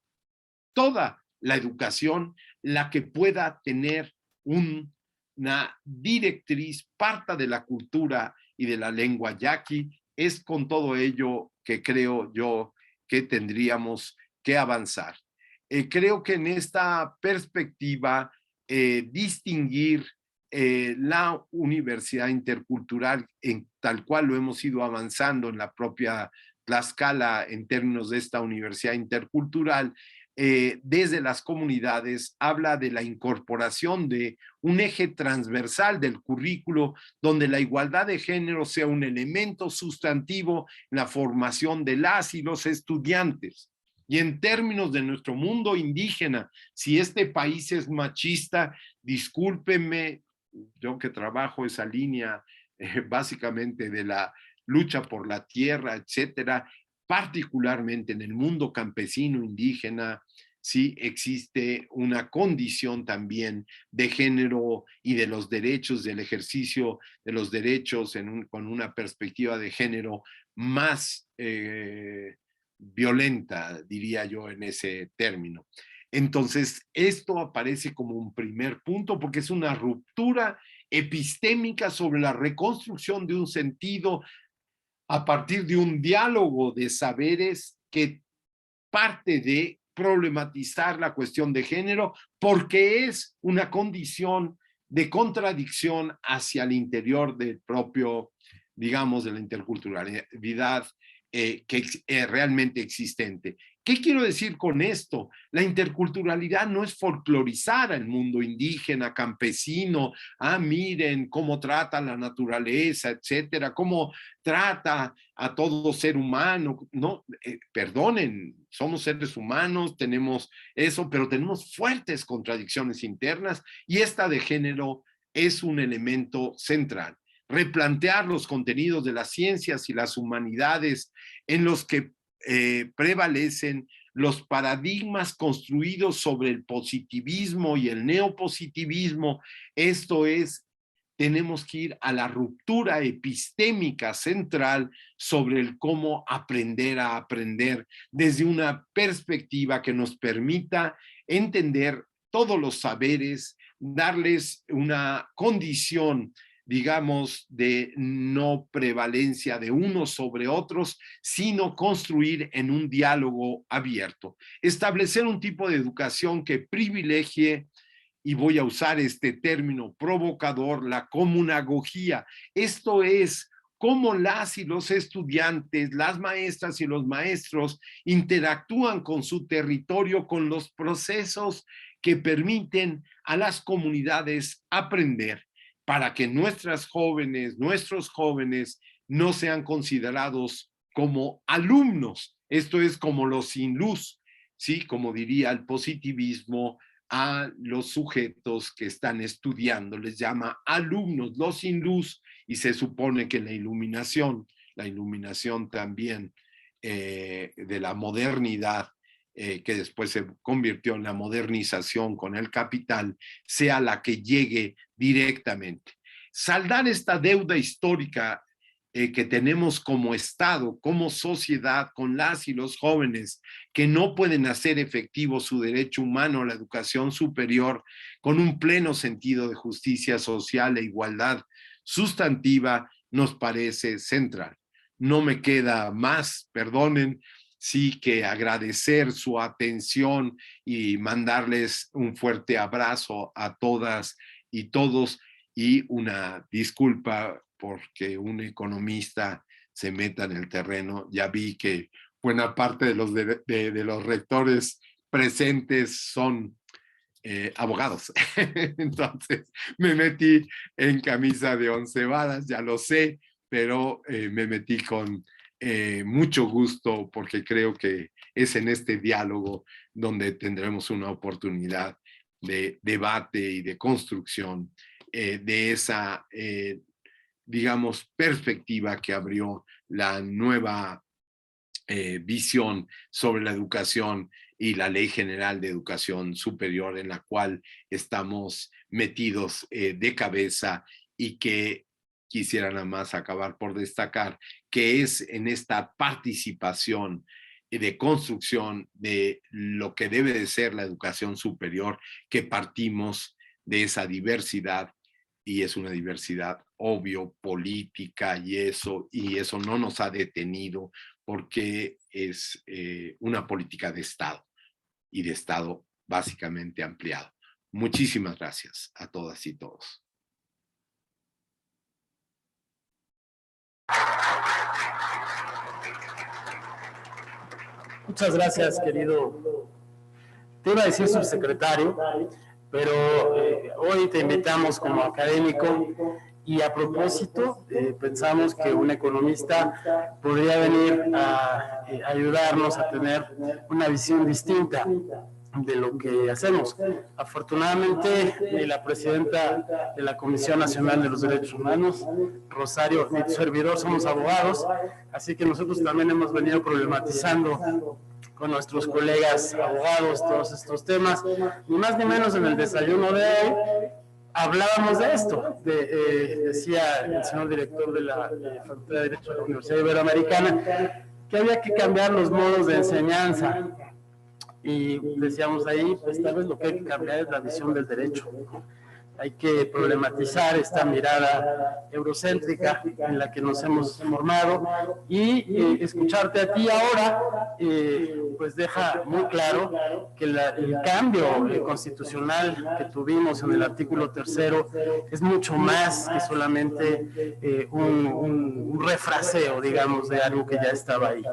toda la educación la que pueda tener una directriz, parta de la cultura y de la lengua yaqui. Es con todo ello que creo yo que tendríamos que avanzar. Creo que en esta perspectiva, distinguir la universidad intercultural, en tal cual lo hemos ido avanzando en la propia Tlaxcala en términos de esta universidad intercultural, desde las comunidades habla de la incorporación de un eje transversal del currículo donde la igualdad de género sea un elemento sustantivo en la formación de las y los estudiantes. Y en términos de nuestro mundo indígena, si este país es machista, discúlpenme, yo que trabajo esa línea básicamente de la lucha por la tierra, etcétera, particularmente en el mundo campesino indígena, sí existe una condición también de género y de los derechos, del ejercicio de los derechos con una perspectiva de género más violenta, diría yo, en ese término. Entonces, esto aparece como un primer punto porque es una ruptura epistémica sobre la reconstrucción de un sentido a partir de un diálogo de saberes que parte de problematizar la cuestión de género porque es una condición de contradicción hacia el interior del propio, digamos, de la interculturalidad que es realmente existente. ¿Qué quiero decir con esto? La interculturalidad no es folclorizar al mundo indígena, campesino, miren cómo trata la naturaleza, etcétera, cómo trata a todo ser humano. No, perdonen, somos seres humanos, tenemos eso, pero tenemos fuertes contradicciones internas y esta de género es un elemento central. Replantear los contenidos de las ciencias y las humanidades en los que prevalecen los paradigmas construidos sobre el positivismo y el neopositivismo. Esto es, tenemos que ir a la ruptura epistémica central sobre el cómo aprender a aprender desde una perspectiva que nos permita entender todos los saberes, darles una condición, digamos, de no prevalencia de unos sobre otros, sino construir en un diálogo abierto. Establecer un tipo de educación que privilegie, y voy a usar este término provocador, la comunagogía. Esto es cómo las y los estudiantes, las maestras y los maestros interactúan con su territorio, con los procesos que permiten a las comunidades aprender para que nuestros jóvenes no sean considerados como alumnos. Esto es como los sin luz, ¿sí? Como diría el positivismo, a los sujetos que están estudiando les llama alumnos, los sin luz, y se supone que la iluminación también de la modernidad, que después se convirtió en la modernización con el capital, sea la que llegue directamente. Saldar esta deuda histórica que tenemos como Estado, como sociedad, con las y los jóvenes que no pueden hacer efectivo su derecho humano a la educación superior con un pleno sentido de justicia social e igualdad sustantiva, nos parece central. No me queda más, perdonen, sí que agradecer su atención y mandarles un fuerte abrazo a todas y todos y una disculpa porque un economista se meta en el terreno. Ya vi que buena parte de los rectores presentes son abogados. Entonces me metí en camisa de 11 varas, ya lo sé, pero me metí con mucho gusto porque creo que es en este diálogo donde tendremos una oportunidad de debate y de construcción de esa digamos, perspectiva que abrió la nueva visión sobre la educación y la Ley General de Educación Superior en la cual estamos metidos de cabeza y que quisiera nada más acabar por destacar que es en esta participación de construcción de lo que debe de ser la educación superior que partimos de esa diversidad y es una diversidad obvio política y eso no nos ha detenido porque es una política de Estado y de Estado básicamente ampliado. Muchísimas gracias a todas y todos. Muchas gracias, querido te iba a decir subsecretario, pero hoy te invitamos como académico y a propósito pensamos que un economista podría venir a ayudarnos a tener una visión distinta de lo que hacemos. Afortunadamente, la presidenta de la Comisión Nacional de los Derechos Humanos, Rosario, y tu servidor somos abogados, así que nosotros también hemos venido problematizando con nuestros colegas abogados todos estos temas, ni más ni menos en el desayuno de hoy. Hablábamos de esto, decía el señor director de la Facultad de Derecho de la Universidad Iberoamericana, que había que cambiar los modos de enseñanza. Y decíamos ahí, pues tal vez lo que hay que cambiar es la visión del derecho. Hay que problematizar esta mirada eurocéntrica en la que nos hemos formado y escucharte a ti ahora, pues deja muy claro que el cambio constitucional que tuvimos en el artículo 3 es mucho más que solamente un refraseo, digamos, de algo que ya estaba ahí.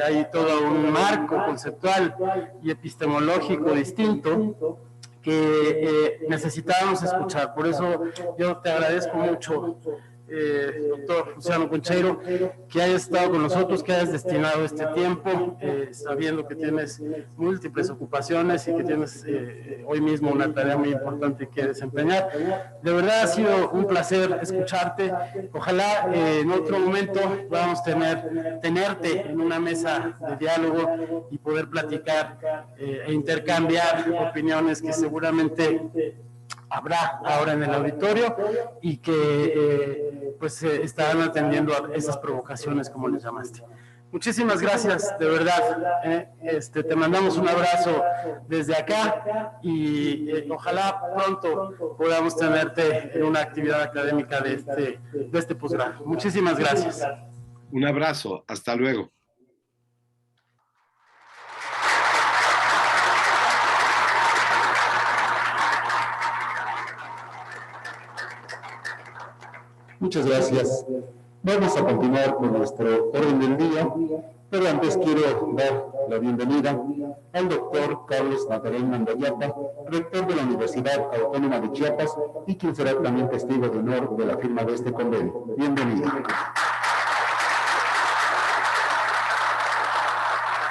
Hay todo un marco conceptual y epistemológico distinto que necesitábamos escuchar. Por eso yo te agradezco mucho, doctor Luciano Concheiro, que hayas estado con nosotros, que hayas destinado este tiempo, sabiendo que tienes múltiples ocupaciones y que tienes hoy mismo una tarea muy importante que desempeñar. De verdad ha sido un placer escucharte. Ojalá en otro momento podamos tenerte en una mesa de diálogo y poder platicar e intercambiar opiniones que seguramente habrá ahora en el auditorio y que pues estarán atendiendo a esas provocaciones como les llamaste. Muchísimas gracias, de verdad. Te mandamos un abrazo desde acá y ojalá pronto podamos tenerte en una actividad académica de este posgrado. Muchísimas gracias. Un abrazo, hasta luego. Muchas gracias. Vamos a continuar con nuestro orden del día, pero antes quiero dar la bienvenida al doctor Carlos Nazaret Mandayapa, rector de la Universidad Autónoma de Chiapas y quien será también testigo de honor de la firma de este convenio. Bienvenido.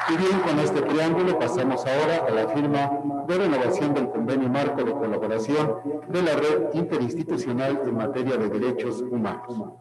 Y bien, con este preámbulo pasamos ahora a la firma de renovación del convenio marco de colaboración de la Red Interinstitucional en materia de derechos humanos.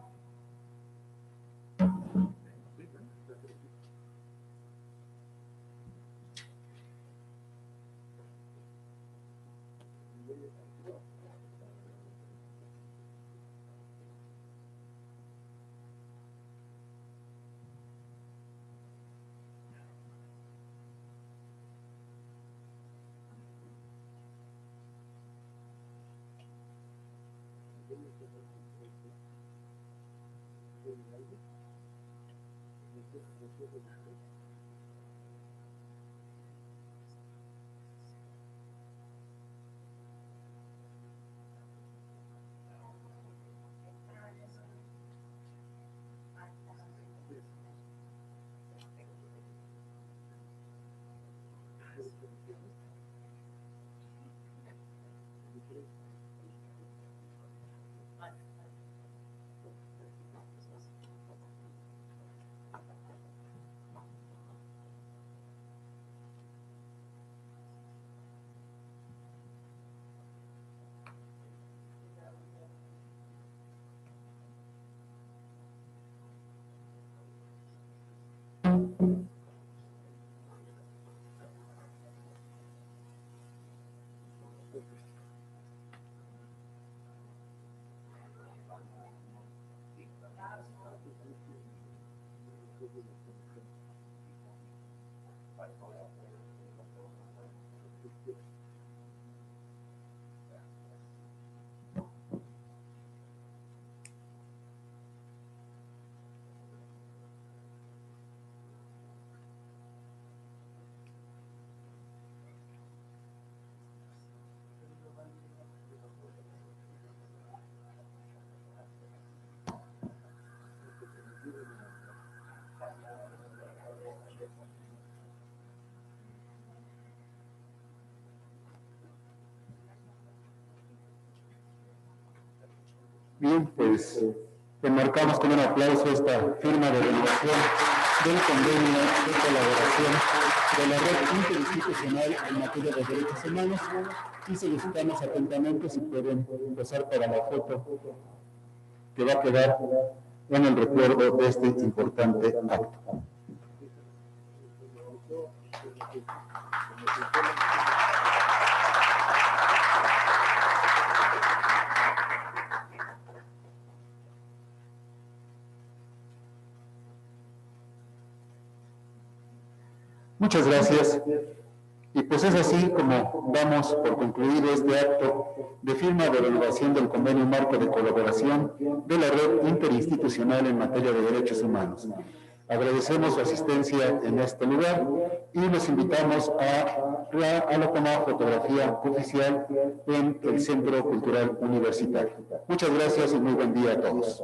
Bien, pues enmarcamos con un aplauso esta firma de renovación del convenio de colaboración de la Red Interinstitucional en materia de derechos humanos y solicitamos atentamente si pueden pasar para la foto que va a quedar en el recuerdo de este importante acto. Muchas gracias. Y pues es así como damos por concluido este acto de firma de renovación del convenio marco de colaboración de la Red Interinstitucional en materia de derechos humanos. Agradecemos su asistencia en este lugar y los invitamos a la toma de fotografía oficial en el Centro Cultural Universitario. Muchas gracias y muy buen día a todos.